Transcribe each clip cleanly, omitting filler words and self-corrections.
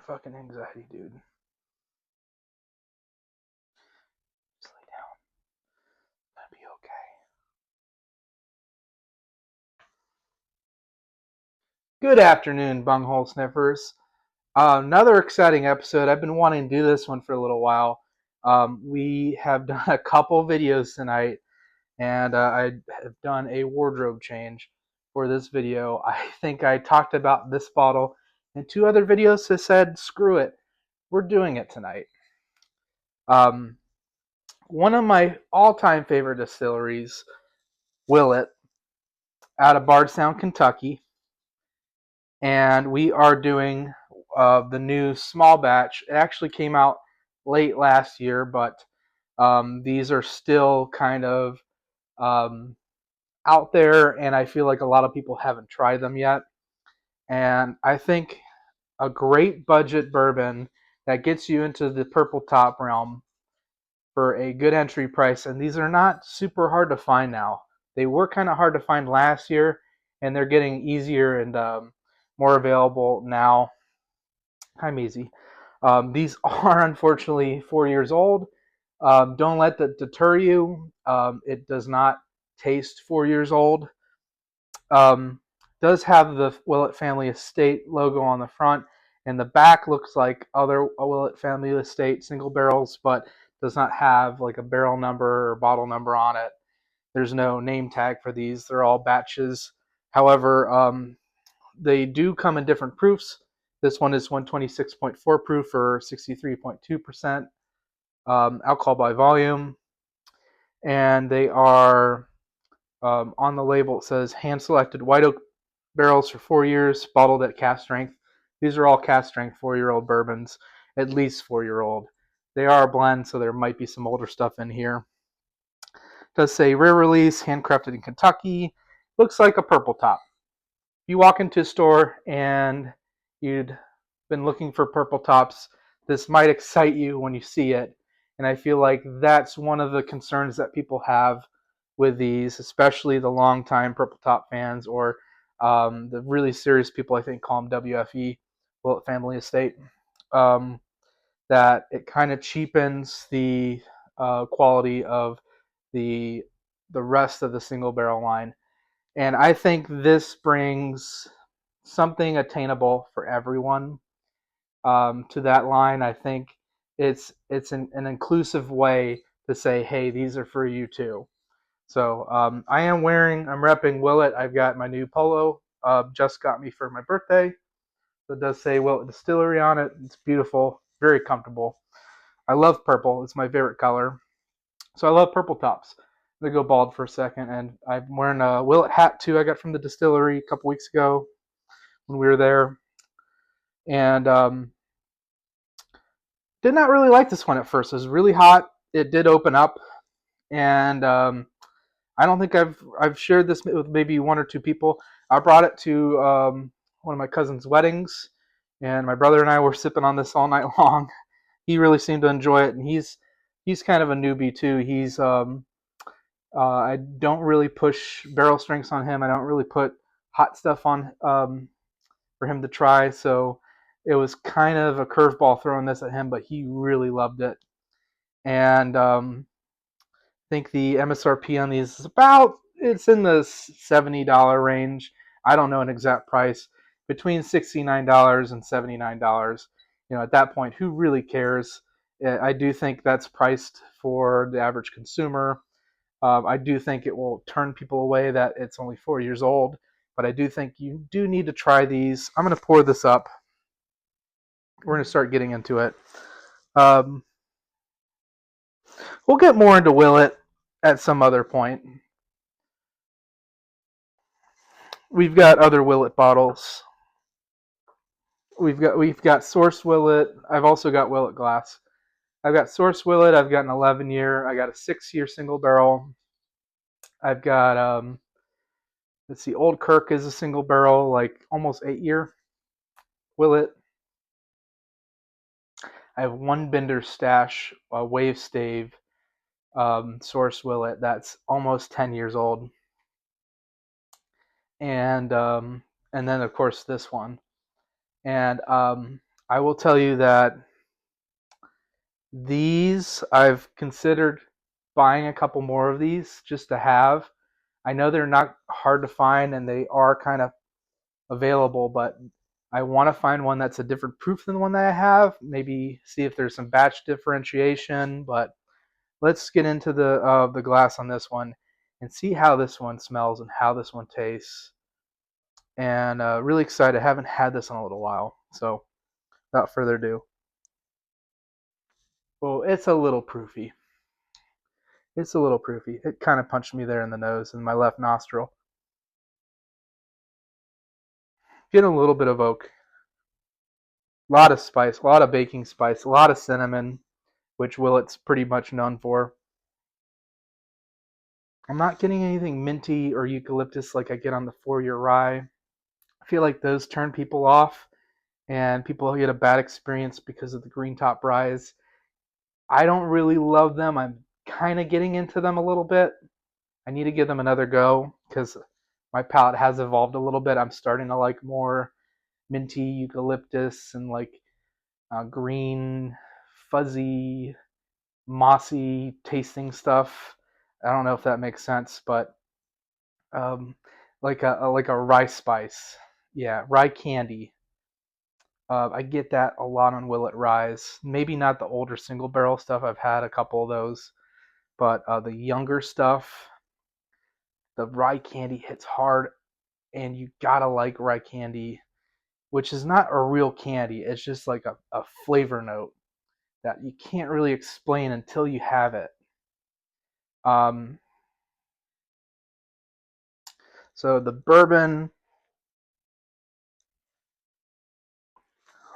fucking anxiety, dude. Just lay down. That'll be okay. Good afternoon, bunghole sniffers. Another exciting episode. I've been wanting to do this one for a little while. We have done a couple videos tonight, and I have done a wardrobe change for this video. I think I talked about this bottle in two other videos that said, screw it, we're doing it tonight. One of my all-time favorite distilleries, Willett, out of Bardstown, Kentucky. And we are doing the new small batch. It actually came out late last year, but these are still kind of out there, and I feel like a lot of people haven't tried them yet. And I think a great budget bourbon that gets you into the purple top realm for a good entry price. And these are not super hard to find now. They were kind of hard to find last year, and they're getting easier and more available now. Hi, Maisie. These are unfortunately 4 years old. Don't let that deter you. It does not taste 4 years old. Does have the Willett Family Estate logo on the front, and the back looks like other Willett Family Estate single barrels, but does not have like a barrel number or bottle number on it. There's no name tag for these. They're all batches. However, they do come in different proofs. This one is 126.4 proof or 63.2% alcohol by volume. And they are, on the label, it says hand-selected white oak barrels for 4 years, bottled at cask strength. These are all cask strength 4-year-old bourbons, at least 4-year-old. They are a blend, so there might be some older stuff in here. It does say rare release, handcrafted in Kentucky. Looks like a purple top. You walk into a store and you'd been looking for purple tops, this might excite you when you see it. And I feel like that's one of the concerns that people have with these, especially the longtime purple top fans, or the really serious people, I think, call them WFE, Willett Family Estate. That it kind of cheapens the quality of the rest of the single barrel line. And I think this brings something attainable for everyone to that line. I think it's an inclusive way to say, hey, these are for you too. So I'm repping Willett. I've got my new polo, just got me for my birthday. So it does say Willett Distillery on it. It's beautiful, very comfortable. I love purple. It's my favorite color. So I love purple tops. I'm going to go bald for a second. And I'm wearing a Willett hat too I got from the distillery a couple weeks ago when we were there. And did not really like this one at first. It was really hot. It did open up. And I don't think I've shared this with maybe one or two people. I brought it to one of my cousin's weddings. And my brother and I were sipping on this all night long. He really seemed to enjoy it. And he's kind of a newbie too. He's I don't really push barrel strengths on him. I don't really put hot stuff on for him to try. So it was kind of a curveball throwing this at him, but he really loved it. And I think the MSRP on these is it's in the $70 range. I don't know an exact price. Between $69 and $79. At that point, who really cares? I do think that's priced for the average consumer. I do think it will turn people away that it's only 4 years old, but I do think you do need to try these. I'm going to pour this up. We're going to start getting into it. We'll get more into Willett at some other point. We've got other Willett bottles. We've got Source Willett. I've also got Willett glass. I've got Source Willett. I've got an 11-year. I got a 6-year single barrel. I've got let's see, Old Kirk is a single barrel, like almost 8-year Willett. I have one Bender Stash, a Wave Stave Source Willett that's almost 10 years old, and then of course this one. And I will tell you that these, I've considered buying a couple more of these just to have. I know they're not hard to find and they are kind of available, but I want to find one that's a different proof than the one that I have. Maybe see if there's some batch differentiation. But let's get into the glass on this one and see how this one smells and how this one tastes. And really excited. I haven't had this in a little while. So without further ado, well, it's a little proofy. It's a little proofy. It kind of punched me there in the nose and my left nostril. Getting a little bit of oak. A lot of spice, a lot of baking spice, a lot of cinnamon, which Willett's pretty much known for. I'm not getting anything minty or eucalyptus like I get on the 4-year rye. I feel like those turn people off and people get a bad experience because of the green top ryes. I don't really love them. I'm kind of getting into them a little bit. I need to give them another go because my palate has evolved a little bit. I'm starting to like more minty eucalyptus and like green, fuzzy, mossy tasting stuff. I don't know if that makes sense, but um, like a rye spice, yeah, rye candy. I get that a lot on Willett Ryes. Maybe not the older single barrel stuff. I've had a couple of those, but the younger stuff, the rye candy hits hard, and you gotta like rye candy, which is not a real candy. It's just like a flavor note that you can't really explain until you have it. Um, so the bourbon,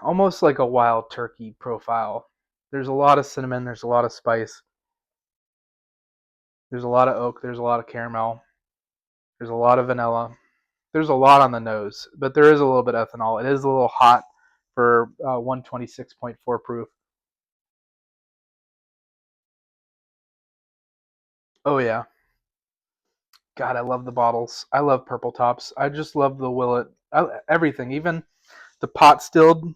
almost like a wild turkey profile. There's a lot of cinnamon, there's a lot of spice, there's a lot of oak, there's a lot of caramel, there's a lot of vanilla. There's a lot on the nose, but there is a little bit of ethanol. It is a little hot for 126.4 proof. Oh yeah. God, I love the bottles. I love purple tops. I just love the Willet. Everything, even the pot stilled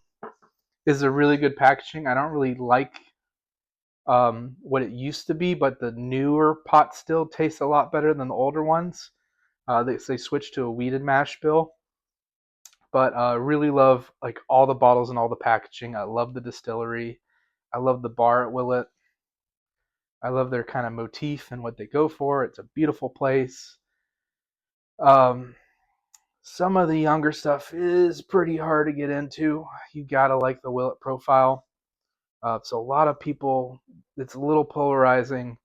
is a really good packaging. I don't really like what it used to be, but the newer pot still tastes a lot better than the older ones. They switched to a weeded mash bill, but really love like all the bottles and all the packaging. I love the distillery. I love the bar at Willett. I love their kind of motif and what they go for. It's a beautiful place. Um, some of the younger stuff is pretty hard to get into. You gotta like the Willett profile. So a lot of people, it's a little polarizing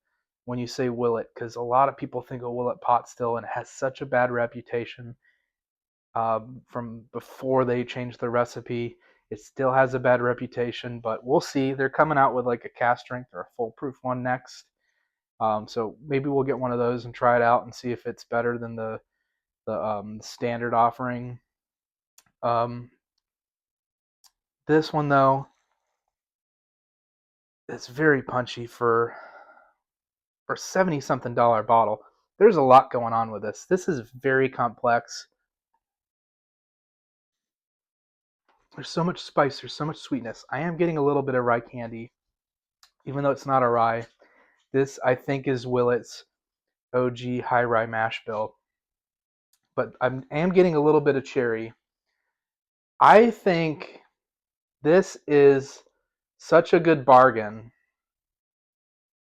when you say Willett because a lot of people think of Willett Potstill and it has such a bad reputation from before they changed the recipe. It still has a bad reputation, but we'll see. They're coming out with like a cask strength or a full proof one next. So maybe we'll get one of those and try it out and see if it's better than the standard offering. Um, this one though, it's very punchy for 70 something dollar bottle. There's a lot going on with this. This is very complex. There's so much spice. There's so much sweetness. I am getting a little bit of rye candy, even though it's not a rye. This I think is Willett's OG high rye mash bill, but I am getting a little bit of cherry. I think this is such a good bargain,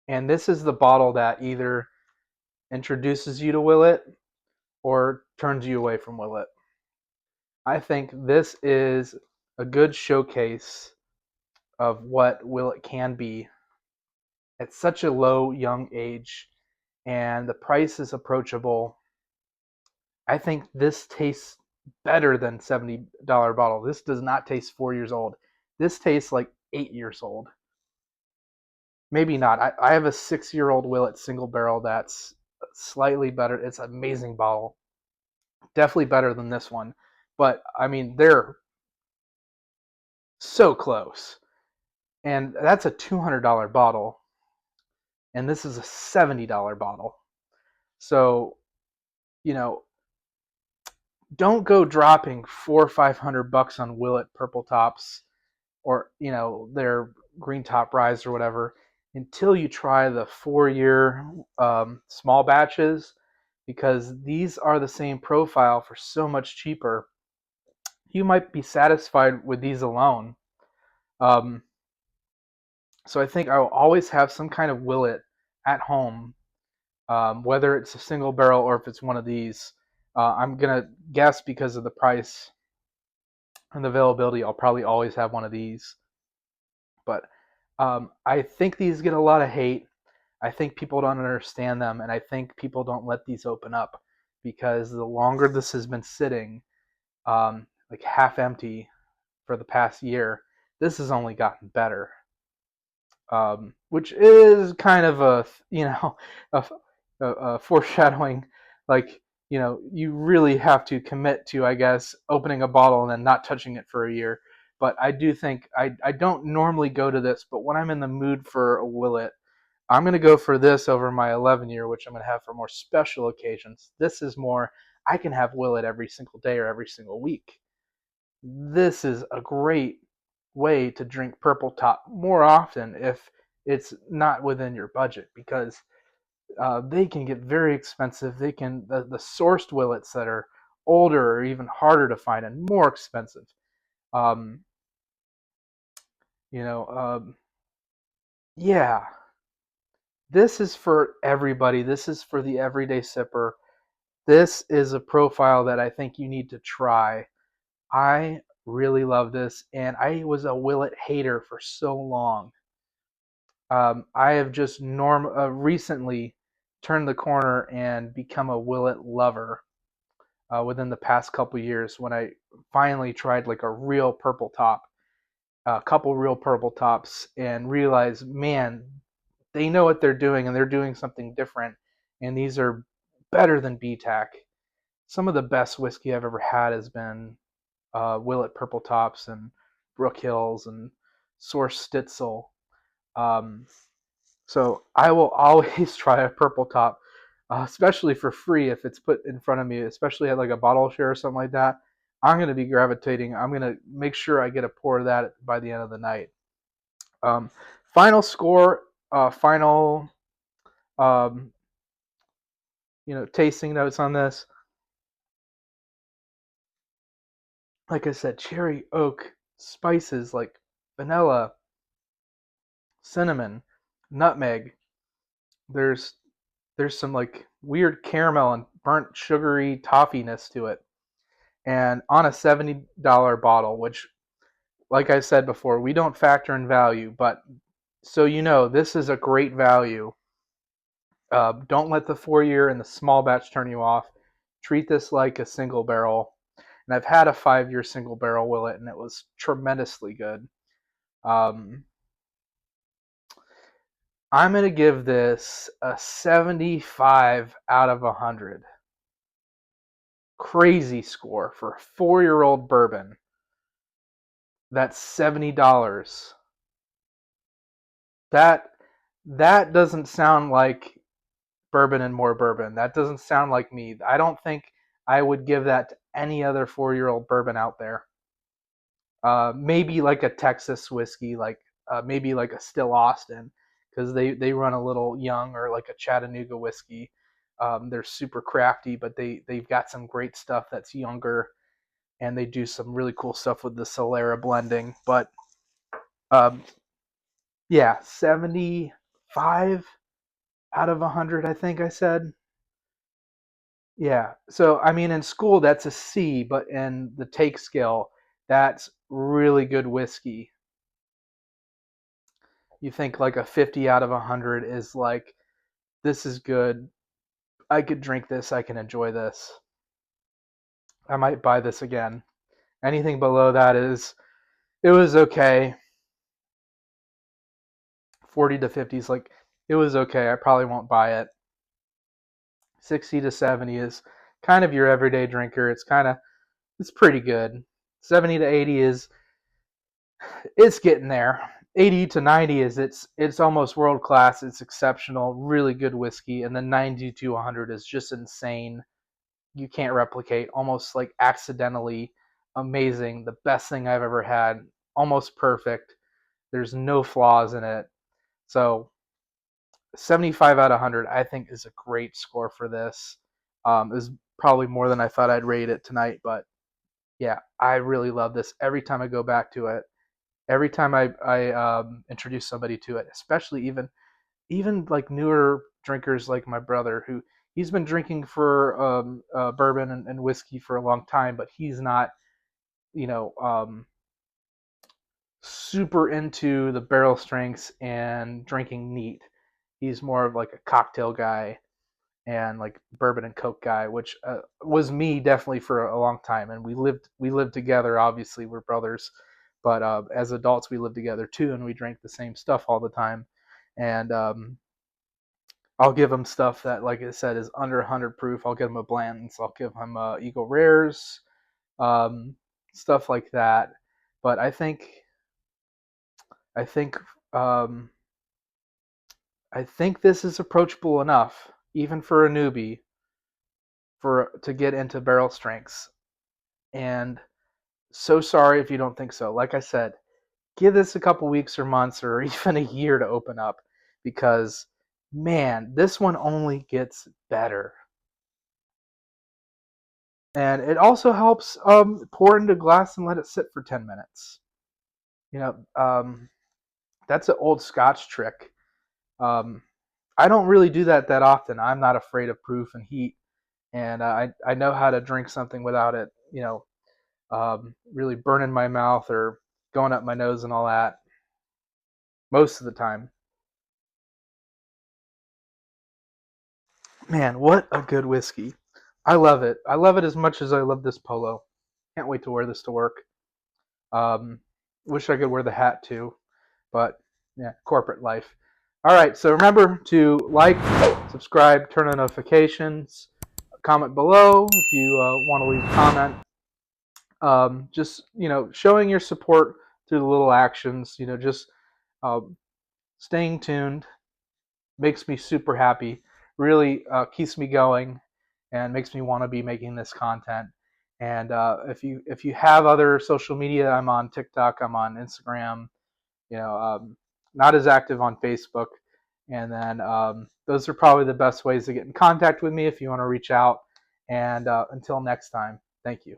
and this is the bottle that either introduces you to Willett or turns you away from Willett. I think this is a good showcase of what Willett can be at such a low, young age, and the price is approachable. I think this tastes better than $70 bottle. This does not taste 4 years old. This tastes like 8 years old. Maybe not. I have a 6-year-old Willett single barrel that's slightly better. It's an amazing bottle. Definitely better than this one. But I mean, they're so close. And that's a $200 bottle. And this is a $70 bottle. So, you know, don't go dropping $400 or $500 on Willett purple tops or their green top rise or whatever until you try the 4-year small batches, because these are the same profile for so much cheaper. You might be satisfied with these alone. Um, so I think I will always have some kind of Willet at home, whether it's a single barrel or if it's one of these. I'm gonna guess because of the price and the availability, I'll probably always have one of these. But I think these get a lot of hate. I think people don't understand them, and I think people don't let these open up because the longer this has been sitting, like half empty for the past year, this has only gotten better. Which is kind of a, a foreshadowing. Like, you really have to commit to, I guess, opening a bottle and then not touching it for a year. But I do think I don't normally go to this, but when I'm in the mood for a Willet, I'm going to go for this over my 11-year, which I'm going to have for more special occasions. This is more, I can have Willet every single day or every single week. This is a great way to drink Purple Top more often if it's not within your budget, because they can get very expensive. The sourced Willets that are older are even harder to find and more expensive. Um, you know, yeah, this is for everybody. This is for the everyday sipper. This is a profile that I think you need to try. I really love this, and I was a Willet hater for so long. I have just recently turned the corner and become a Willet lover within the past couple years when I finally tried like a real purple top, a couple real purple tops, and realized, man, they know what they're doing and they're doing something different. And these are better than BTAC. Some of the best whiskey I've ever had has been Willett Purple Tops and Brook Hills and Source Stitzel. Um, so I will always try a Purple Top, especially for free if it's put in front of me, especially at like a bottle share or something like that. I'm going to be gravitating. I'm going to make sure I get a pour of that by the end of the night. Um, final score, final um, tasting notes on this. Like I said, cherry, oak, spices like vanilla, cinnamon, nutmeg. There's there's some like weird caramel and burnt sugary toffiness to it. And on a $70 bottle, which, like I said before, we don't factor in value, but so this is a great value. Don't let the 4-year and the small batch turn you off. Treat this like a single barrel. And I've had a 5-year single barrel Willet, and it was tremendously good. Um, I'm going to give this a 75 out of 100. Crazy score for a 4-year-old bourbon. That's $70. That that doesn't sound like bourbon and more bourbon. That doesn't sound like me. I don't think I would give that to any other 4-year-old bourbon out there. Maybe like a Texas whiskey, like maybe like a Still Austin, because they run a little young, or like a Chattanooga whiskey. They're super crafty, but they've got some great stuff that's younger, and they do some really cool stuff with the Solera blending. But um, yeah, 75 out of 100, I think I said. Yeah. So, I mean, in school, that's a C, but in the take scale, that's really good whiskey. You think like a 50 out of 100 is like, this is good. I could drink this. I can enjoy this. I might buy this again. Anything below that it was okay. 40 to 50 is like, it was okay. I probably won't buy it. 60 to 70 is kind of your everyday drinker. It's pretty good. 70 to 80 is, it's getting there. 80 to 90 is, it's almost world class. It's exceptional, really good whiskey. And then 90 to 100 is just insane. You can't replicate, almost like accidentally amazing, the best thing I've ever had. almost perfect. There's no flaws in it. So 75 out of 100, I think, is a great score for this. It was probably more than I thought I'd rate it tonight, but yeah, I really love this. Every time I go back to it, every time I introduce somebody to it, especially even like newer drinkers like my brother, who he's been drinking for bourbon and whiskey for a long time, but he's not, you know, super into the barrel strengths and drinking neat. He's more of like a cocktail guy and like bourbon and coke guy, which was me definitely for a long time. And we lived together. Obviously, we're brothers, but as adults we lived together too, and we drank the same stuff all the time. And I'll give him stuff that, like I said, is under 100 proof. I'll give him a Blanton's. I'll give him Eagle Rares, um, stuff like that. But I think um, I think this is approachable enough, even for a newbie, for to get into barrel strengths. And so sorry if you don't think so. Like I said, give this a couple weeks or months or even a year to open up, because man, this one only gets better. And it also helps pour into glass and let it sit for 10 minutes. You know, that's an old Scotch trick. Um, I don't really do that often. I'm not afraid of proof and heat, and I know how to drink something without it, really burning my mouth or going up my nose and all that most of the time. Man, what a good whiskey. I love it. I love it as much as I love this polo. Can't wait to wear this to work. Um, Wish I could wear the hat too, but yeah, corporate life. All right, so remember to like, subscribe, turn on notifications, comment below if you want to leave a comment. Just showing your support through the little actions. Just um, staying tuned makes me super happy. Really keeps me going and makes me want to be making this content. And if you have other social media, I'm on TikTok, I'm on Instagram. You know, not as active on Facebook. And then those are probably the best ways to get in contact with me if you want to reach out. And until next time, thank you.